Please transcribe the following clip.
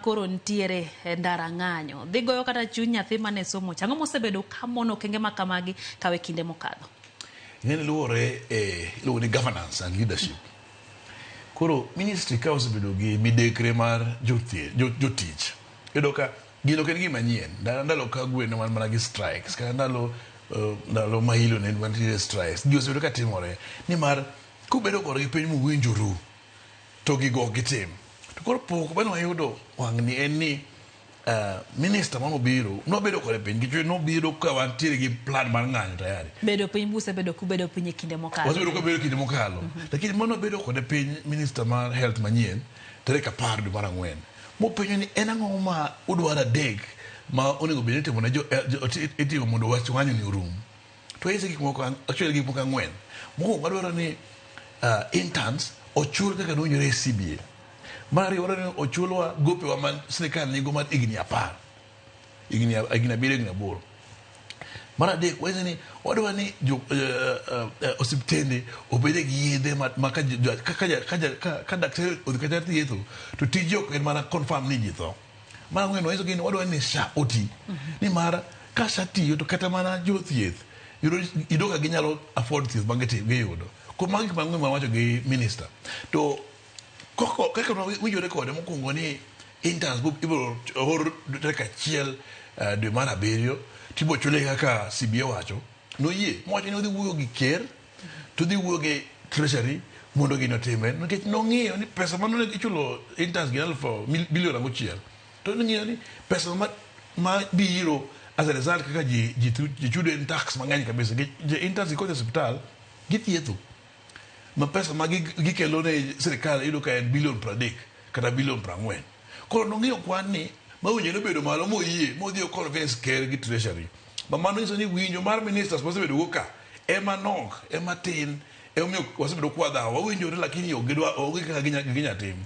koro ntiere ndara ng'anyo dhi goyo kata chuny nyathi mane somo chang'o mosebedo kamono okenge ma kamagi kawe kinde mokadho. Ng'eny luwore iluongo ni governance and leadership. Koro ministry ka osebedo gi midekre mar jotich. Iyudo ka gino ok en gima manyien. Ndalo ka gweno man mana gi strikes kata ndalo ma hilo ne mantie strikes. Gi osebedo ka timore nimar kubedo kod gi piny muwinjoru to gigo gitim. To koro pok bano ayudo wang'ni en ni minister manobiro nobedo kod piny gichwe nobiro ka wantiere gi plan mar ng'anyo tayari. Bedo piny busebedo kubedo piny e kinde mokalo. Wasebedo kubedo kinde mokalo. Lakini mano bedo kod piny minister mar health manyien tarik 10 dwe mar Ang'wen. Mopenjo ni en ang'o ma udwaro adek ma onego bed ni timo ne itimo mondo wach ng'anyo ni orum. To ese gik moko actually gik moko ang'wen. Mokwongo wadwaro ni interns ochul kaka nowinjore e CBA. Mar ariyo wadwaro ni ochulwa gopewa man sirikal nigo mar higni 10. Higni 7. Mar adek wawinjo ni wadwaro ni osiptende obede gi yedhe ma ka daktari odhi kata thietho to tije ok en mana confirm ni ji tho. Mar ang'wen wawinjo ni wadwaro ni SHA oti. Ni mar ka SHA tiyo to kata mana jothieth yudo ka ginyalo afford thieth giyudo. Kuom magi gik mang'wen ma wacho gi minister. To kaka winjore kode mokwongo ni interns ibiro or tarik 1 dwe mar 7 tibo chule kaka CBA wacho noyie mowacho ni odhi wuoyo gi ker to dhi wuoyo gi treasury mondo gino time nikech nong'iyo ni pesa mano ichulo interns gi bilion 6 to nong'iyo ni pesa ma biro as a result kaka ji chudo in tax mang'eny kabisa interns gikocha hospital githietho ma pesa ma gikelo ne sirikal iyudo ka en bilion 30 kata bilion 40. Koro nong'iyo kwan ni mawinjore bedo malo moyie modhi convince ker gi treasury. Ma mano nyiso ni winjo mar ministers mosebedo go ka ema nok ema tin ema wasebedo kwadhawo wawinjore lakini onge kaka ginya tim.